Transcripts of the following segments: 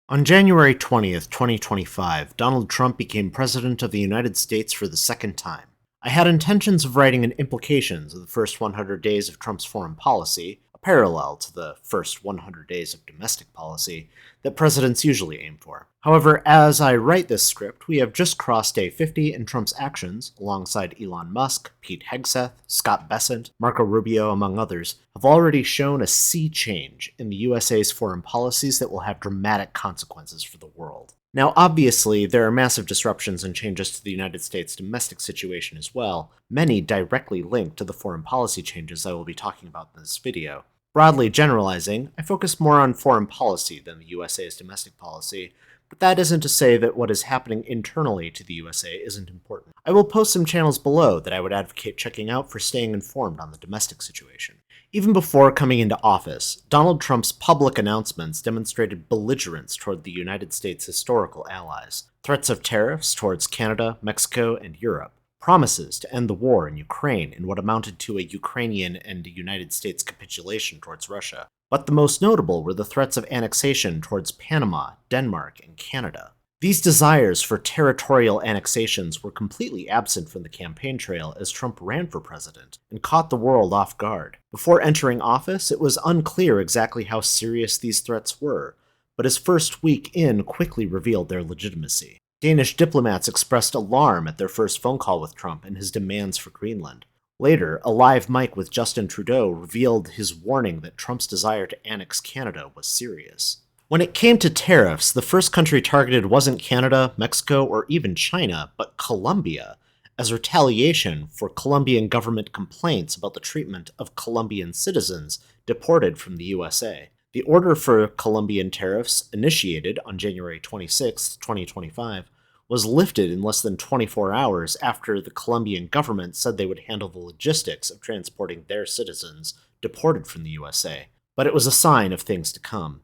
On January 20th, 2025, Donald Trump became President of the United States for the second time. I had intentions of writing an implications of the first 100 days of Trump's foreign policy, a parallel to the first 100 days of domestic policy that presidents usually aim for. However, as I write this script, we have just crossed day 50 and Trump's actions, alongside Elon Musk, Pete Hegseth, Scott Bessent, Marco Rubio, among others, have already shown a sea change in the USA's foreign policies that will have dramatic consequences for the world. Now, obviously, there are massive disruptions and changes to the United States' domestic situation as well, many directly linked to the foreign policy changes I will be talking about in this video. Broadly generalizing, I focus more on foreign policy than the USA's domestic policy, but that isn't to say that what is happening internally to the USA isn't important. I will post some channels below that I would advocate checking out for staying informed on the domestic situation. Even before coming into office, Donald Trump's public announcements demonstrated belligerence toward the United States' historical allies, threats of tariffs towards Canada, Mexico, and Europe, promises to end the war in Ukraine in what amounted to a Ukrainian and United States capitulation towards Russia. But the most notable were the threats of annexation towards Panama, Denmark, and Canada. These desires for territorial annexations were completely absent from the campaign trail as Trump ran for president and caught the world off guard. Before entering office, it was unclear exactly how serious these threats were, but his first week in quickly revealed their legitimacy. Danish diplomats expressed alarm at their first phone call with Trump and his demands for Greenland. Later, a live mic with Justin Trudeau revealed his warning that Trump's desire to annex Canada was serious. When it came to tariffs, the first country targeted wasn't Canada, Mexico, or even China, but Colombia, as retaliation for Colombian government complaints about the treatment of Colombian citizens deported from the USA. The order for Colombian tariffs, initiated on January 26, 2025, was lifted in less than 24 hours after the Colombian government said they would handle the logistics of transporting their citizens deported from the USA. But it was a sign of things to come.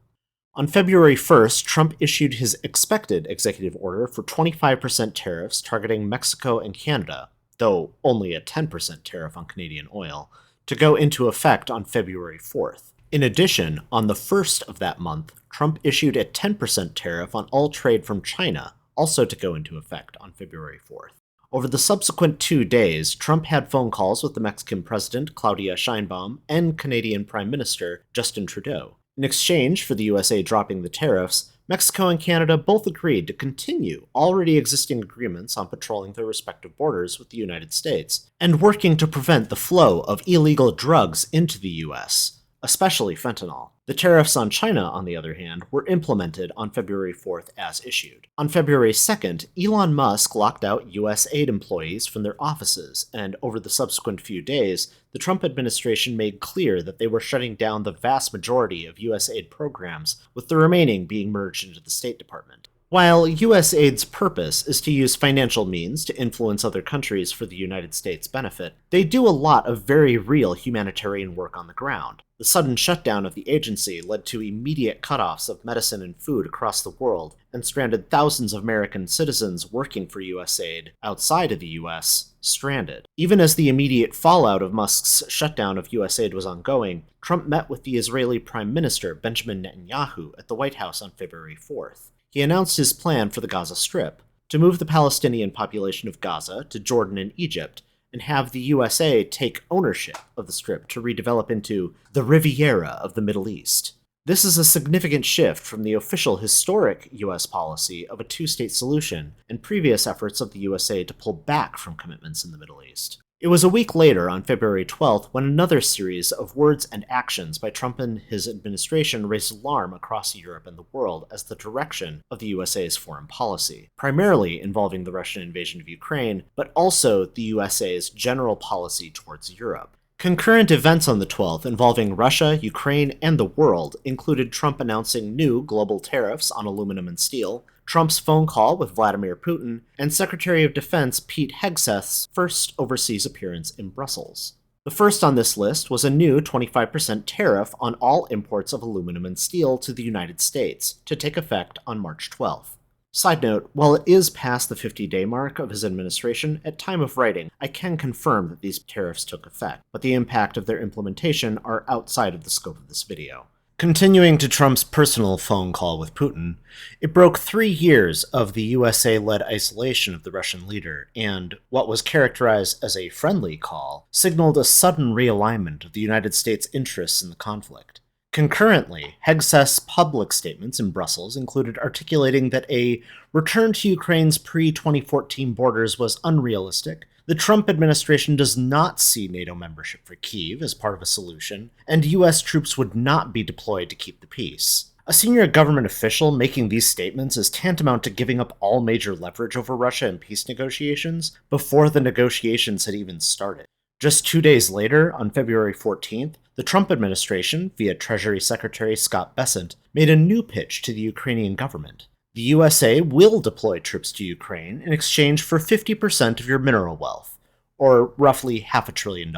On February 1st, Trump issued his expected executive order for 25% tariffs targeting Mexico and Canada, though only a 10% tariff on Canadian oil, to go into effect on February 4th. In addition, on the 1st of that month, Trump issued a 10% tariff on all trade from China, also to go into effect on February 4th. Over the subsequent 2 days, Trump had phone calls with the Mexican President Claudia Sheinbaum and Canadian Prime Minister Justin Trudeau. In exchange for the USA dropping the tariffs, Mexico and Canada both agreed to continue already existing agreements on patrolling their respective borders with the United States, and working to prevent the flow of illegal drugs into the US, especially fentanyl. The tariffs on China, on the other hand, were implemented on February 4th as issued. On February 2nd, Elon Musk locked out US aid employees from their offices, and over the subsequent few days, the Trump administration made clear that they were shutting down the vast majority of US aid programs, with the remaining being merged into the State Department. While US aid's purpose is to use financial means to influence other countries for the United States' benefit, they do a lot of very real humanitarian work on the ground. The sudden shutdown of the agency led to immediate cutoffs of medicine and food across the world, and stranded thousands of American citizens working for USAID outside of the US stranded. Even as the immediate fallout of Musk's shutdown of USAID was ongoing, Trump met with the Israeli Prime Minister Benjamin Netanyahu at the White House on February 4th. He announced his plan for the Gaza Strip, to move the Palestinian population of Gaza to Jordan and Egypt, and have the USA take ownership of the Strip to redevelop into the Riviera of the Middle East. This is a significant shift from the official historic US policy of a two-state solution and previous efforts of the USA to pull back from commitments in the Middle East. It was a week later, on February 12th, when another series of words and actions by Trump and his administration raised alarm across Europe and the world as the direction of the USA's foreign policy, primarily involving the Russian invasion of Ukraine, but also the USA's general policy towards Europe. Concurrent events on the 12th involving Russia, Ukraine, and the world included Trump announcing new global tariffs on aluminum and steel, Trump's phone call with Vladimir Putin, and Secretary of Defense Pete Hegseth's first overseas appearance in Brussels. The first on this list was a new 25% tariff on all imports of aluminum and steel to the United States, to take effect on March 12th. Side note, while it is past the 50-day mark of his administration, at time of writing, I can confirm that these tariffs took effect, but the impact of their implementation are outside of the scope of this video. Continuing to Trump's personal phone call with Putin, it broke 3 years of the USA-led isolation of the Russian leader, and what was characterized as a friendly call signaled a sudden realignment of the United States' interests in the conflict. Concurrently, Hegseth's public statements in Brussels included articulating that a return to Ukraine's pre-2014 borders was unrealistic. The Trump administration does not see NATO membership for Kyiv as part of a solution, and US troops would not be deployed to keep the peace. A senior government official making these statements is tantamount to giving up all major leverage over Russia in peace negotiations before the negotiations had even started. Just 2 days later, on February 14th, the Trump administration, via Treasury Secretary Scott Bessent, made a new pitch to the Ukrainian government. The USA will deploy troops to Ukraine in exchange for 50% of your mineral wealth, or roughly $500 billion.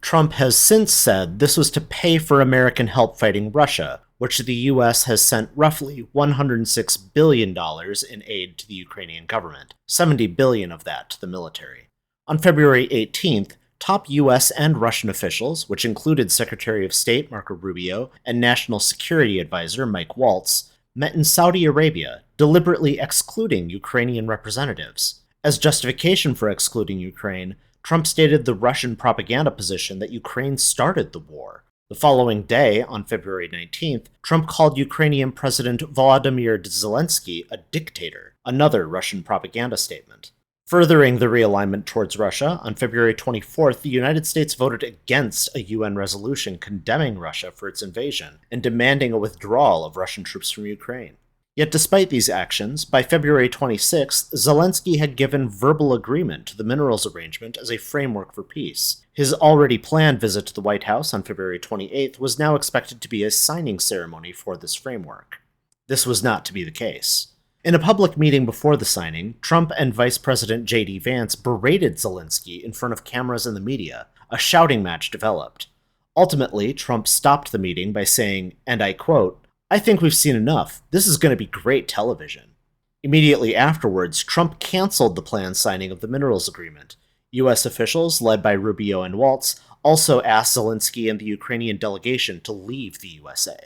Trump has since said this was to pay for American help fighting Russia, which the US has sent roughly $106 billion in aid to the Ukrainian government, $70 billion of that to the military. On February 18th, top US and Russian officials, which included Secretary of State Marco Rubio and National Security Advisor Mike Waltz, met in Saudi Arabia, deliberately excluding Ukrainian representatives. As justification for excluding Ukraine, Trump stated the Russian propaganda position that Ukraine started the war. The following day, on February 19th, Trump called Ukrainian President Volodymyr Zelensky a dictator, another Russian propaganda statement. Furthering the realignment towards Russia, on February 24th, the United States voted against a UN resolution condemning Russia for its invasion and demanding a withdrawal of Russian troops from Ukraine. Yet despite these actions, by February 26th, Zelensky had given verbal agreement to the minerals arrangement as a framework for peace. His already planned visit to the White House on February 28th was now expected to be a signing ceremony for this framework. This was not to be the case. In a public meeting before the signing, Trump and Vice President J.D. Vance berated Zelensky in front of cameras and the media. A shouting match developed. Ultimately, Trump stopped the meeting by saying, and I quote, "I think we've seen enough. This is going to be great television." Immediately afterwards, Trump canceled the planned signing of the minerals agreement. U.S. officials, led by Rubio and Waltz, also asked Zelensky and the Ukrainian delegation to leave the USA.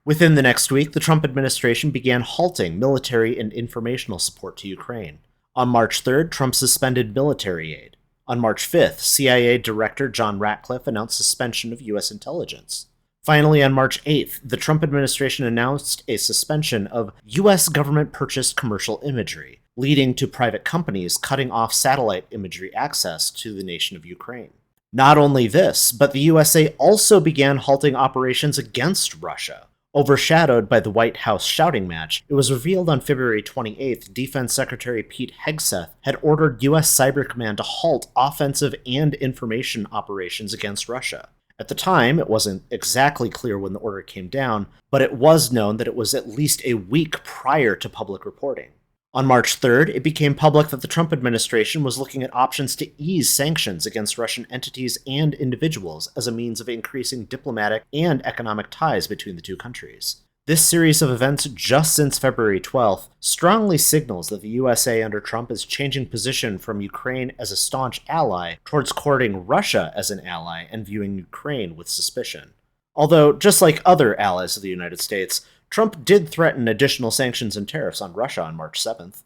Within the next week, the Trump administration began halting military and informational support to Ukraine. On March 3rd, Trump suspended military aid. On March 5th, CIA Director John Ratcliffe announced suspension of U.S. intelligence. Finally, on March 8th, the Trump administration announced a suspension of U.S. government-purchased commercial imagery, leading to private companies cutting off satellite imagery access to the nation of Ukraine. Not only this, but the USA also began halting operations against Russia. Overshadowed by the White House shouting match, it was revealed on February 28th Defense Secretary Pete Hegseth had ordered U.S. Cyber Command to halt offensive and information operations against Russia. At the time, it wasn't exactly clear when the order came down, but it was known that it was at least a week prior to public reporting. On March 3rd, it became public that the Trump administration was looking at options to ease sanctions against Russian entities and individuals as a means of increasing diplomatic and economic ties between the two countries. This series of events just since February 12th strongly signals that the USA under Trump is changing position from Ukraine as a staunch ally towards courting Russia as an ally and viewing Ukraine with suspicion. Although, just like other allies of the United States, Trump did threaten additional sanctions and tariffs on Russia on March 7th.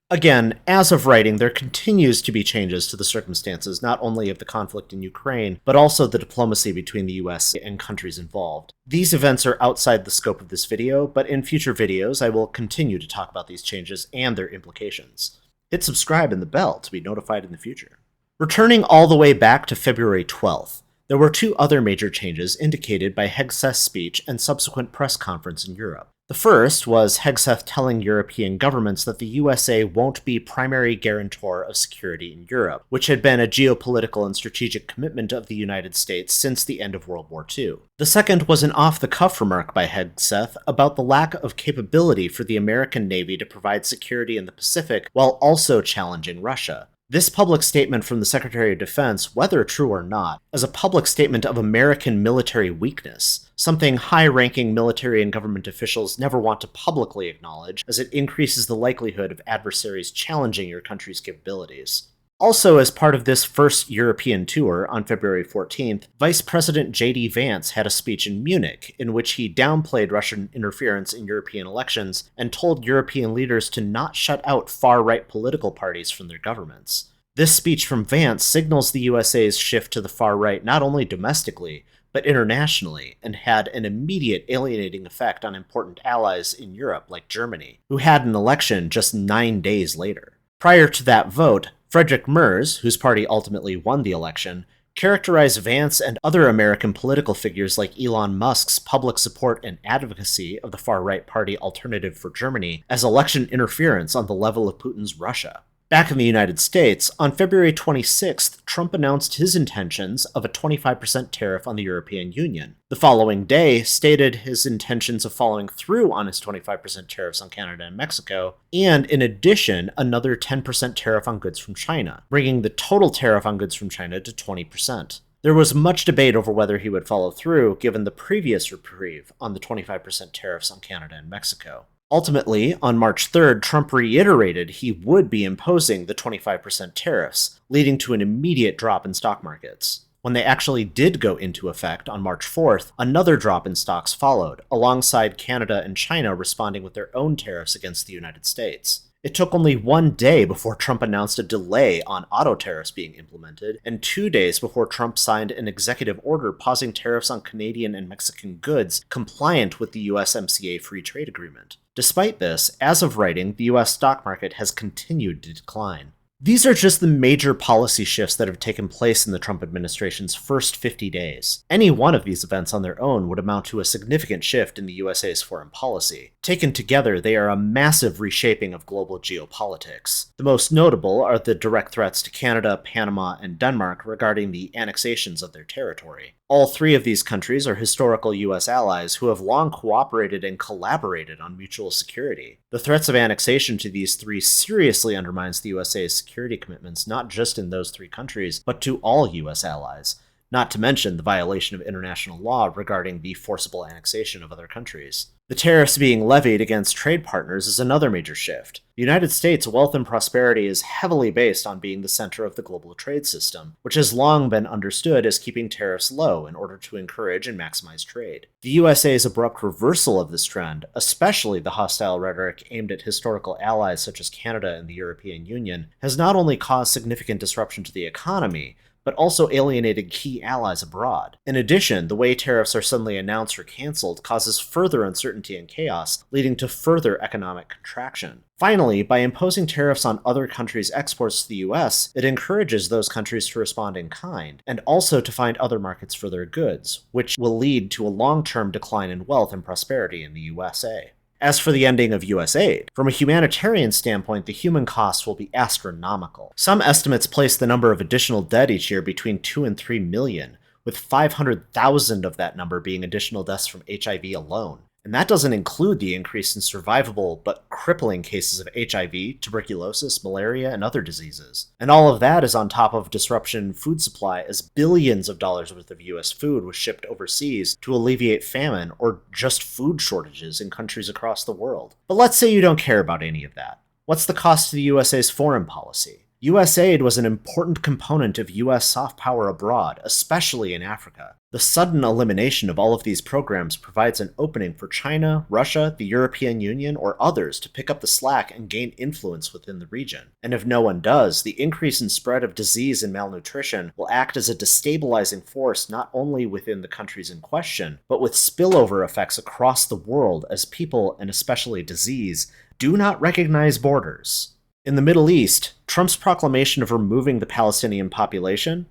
Again, as of writing, there continues to be changes to the circumstances not only of the conflict in Ukraine, but also the diplomacy between the US and countries involved. These events are outside the scope of this video, but in future videos I will continue to talk about these changes and their implications. Hit subscribe and the bell to be notified in the future. Returning all the way back to February 12th, there were two other major changes indicated by Hegseth's speech and subsequent press conference in Europe. The first was Hegseth telling European governments that the USA won't be primary guarantor of security in Europe, which had been a geopolitical and strategic commitment of the United States since the end of World War II. The second was an off-the-cuff remark by Hegseth about the lack of capability for the American Navy to provide security in the Pacific while also challenging Russia. This public statement from the Secretary of Defense, whether true or not, is a public statement of American military weakness, something high-ranking military and government officials never want to publicly acknowledge, as it increases the likelihood of adversaries challenging your country's capabilities. Also, as part of this first European tour on February 14th, Vice President J.D. Vance had a speech in Munich in which he downplayed Russian interference in European elections and told European leaders to not shut out far-right political parties from their governments. This speech from Vance signals the USA's shift to the far right not only domestically, but internationally, and had an immediate alienating effect on important allies in Europe like Germany, who had an election just 9 days later. Prior to that vote, Friedrich Merz, whose party ultimately won the election, characterized Vance and other American political figures like Elon Musk's public support and advocacy of the far-right party Alternative for Germany as election interference on the level of Putin's Russia. Back in the United States, on February 26th, Trump announced his intentions of a 25% tariff on the European Union. The following day, stated his intentions of following through on his 25% tariffs on Canada and Mexico, and in addition, another 10% tariff on goods from China, bringing the total tariff on goods from China to 20%. There was much debate over whether he would follow through, given the previous reprieve on the 25% tariffs on Canada and Mexico. Ultimately, on March 3rd, Trump reiterated he would be imposing the 25% tariffs, leading to an immediate drop in stock markets. When they actually did go into effect on March 4th, another drop in stocks followed, alongside Canada and China responding with their own tariffs against the United States. It took only 1 day before Trump announced a delay on auto tariffs being implemented, and 2 days before Trump signed an executive order pausing tariffs on Canadian and Mexican goods compliant with the USMCA Free Trade Agreement. Despite this, as of writing, the US stock market has continued to decline. These are just the major policy shifts that have taken place in the Trump administration's first 50 days. Any one of these events on their own would amount to a significant shift in the USA's foreign policy. Taken together, they are a massive reshaping of global geopolitics. The most notable are the direct threats to Canada, Panama, and Denmark regarding the annexations of their territory. All three of these countries are historical US allies who have long cooperated and collaborated on mutual security. The threats of annexation to these three seriously undermines the USA's security commitments not just in those three countries, but to all US allies, not to mention the violation of international law regarding the forcible annexation of other countries. The tariffs being levied against trade partners is another major shift. The United States' wealth and prosperity is heavily based on being the center of the global trade system, which has long been understood as keeping tariffs low in order to encourage and maximize trade. The USA's abrupt reversal of this trend, especially the hostile rhetoric aimed at historical allies such as Canada and the European Union, has not only caused significant disruption to the economy, but also alienated key allies abroad. In addition, the way tariffs are suddenly announced or canceled causes further uncertainty and chaos, leading to further economic contraction. Finally, by imposing tariffs on other countries' exports to the US, it encourages those countries to respond in kind, and also to find other markets for their goods, which will lead to a long-term decline in wealth and prosperity in the USA. As for the ending of US aid, from a humanitarian standpoint, the human cost will be astronomical. Some estimates place the number of additional dead each year between 2 and 3 million, with 500,000 of that number being additional deaths from HIV alone. And that doesn't include the increase in survivable but crippling cases of HIV, tuberculosis, malaria, and other diseases. And all of that is on top of disruption in food supply, as billions of dollars worth of US food was shipped overseas to alleviate famine or just food shortages in countries across the world. But let's say you don't care about any of that. What's the cost to the USA's foreign policy? US aid was an important component of US soft power abroad, especially in Africa. The sudden elimination of all of these programs provides an opening for China, Russia, the European Union, or others to pick up the slack and gain influence within the region. And if no one does, the increase in spread of disease and malnutrition will act as a destabilizing force not only within the countries in question, but with spillover effects across the world as people, and especially disease, do not recognize borders. In the Middle East, Trump's proclamation of removing the Palestinian population,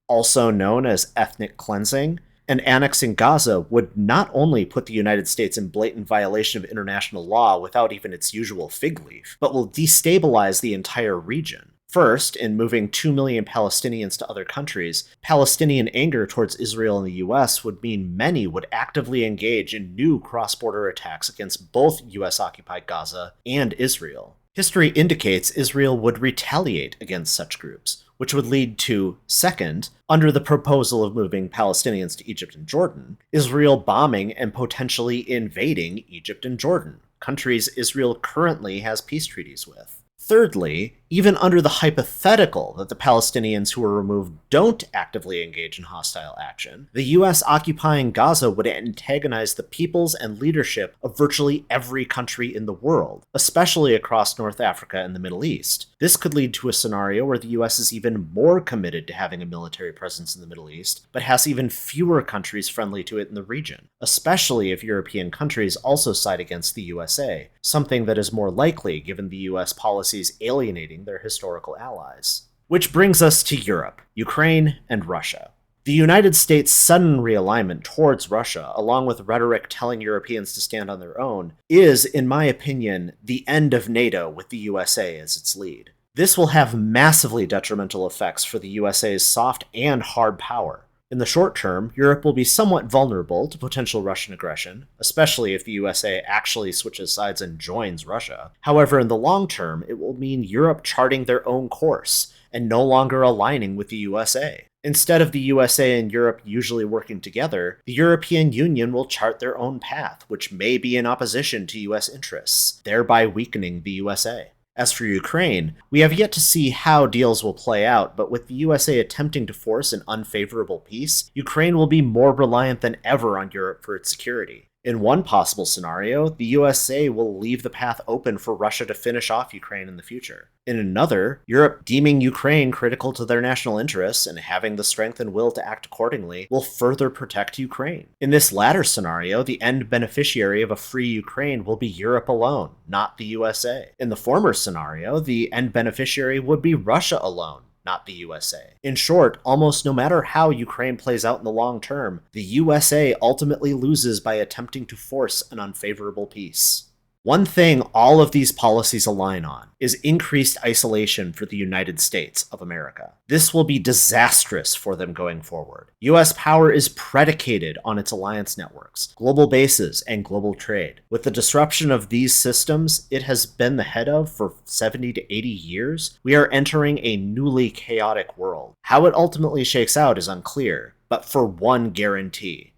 also known as ethnic cleansing, and annexing Gaza would not only put the United States in blatant violation of international law without even its usual fig leaf, but will destabilize the entire region. First, in moving 2 million Palestinians to other countries, Palestinian anger towards Israel and the US would mean many would actively engage in new cross-border attacks against both US-occupied Gaza and Israel. History indicates Israel would retaliate against such groups, which would lead to, second, under the proposal of moving Palestinians to Egypt and Jordan, Israel bombing and potentially invading Egypt and Jordan, countries Israel currently has peace treaties with. Thirdly, Even under the hypothetical that the Palestinians who were removed don't actively engage in hostile action, the US occupying Gaza would antagonize the peoples and leadership of virtually every country in the world, especially across North Africa and the Middle East. This could lead to a scenario where the US is even more committed to having a military presence in the Middle East, but has even fewer countries friendly to it in the region, especially if European countries also side against the USA, something that is more likely given the US policies alienating their historical allies. Which brings us to Europe, Ukraine, and Russia. The United States' sudden realignment towards Russia, along with rhetoric telling Europeans to stand on their own, is, in my opinion, the end of NATO with the USA as its lead. This will have massively detrimental effects for the USA's soft and hard power. In the short term, Europe will be somewhat vulnerable to potential Russian aggression, especially if the USA actually switches sides and joins Russia. However, in the long term, it will mean Europe charting their own course and no longer aligning with the USA. Instead of the USA and Europe usually working together, the European Union will chart their own path, which may be in opposition to US interests, thereby weakening the USA. As for Ukraine, we have yet to see how deals will play out, but with the USA attempting to force an unfavorable peace, Ukraine will be more reliant than ever on Europe for its security. In one possible scenario, the USA will leave the path open for Russia to finish off Ukraine in the future. In another, Europe deeming Ukraine critical to their national interests and having the strength and will to act accordingly will further protect Ukraine. In this latter scenario, the end beneficiary of a free Ukraine will be Europe alone, not the USA. In the former scenario, the end beneficiary would be Russia alone, not the USA. In short, almost no matter how Ukraine plays out in the long term, the USA ultimately loses by attempting to force an unfavorable peace. One thing all of these policies align on is increased isolation for the United States of America. This will be disastrous for them going forward. US power is predicated on its alliance networks, global bases, and global trade. With the disruption of these systems it has been the head of for 70 to 80 years, we are entering a newly chaotic world. How it ultimately shakes out is unclear, but for one guarantee: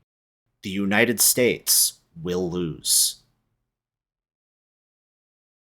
the United States will lose.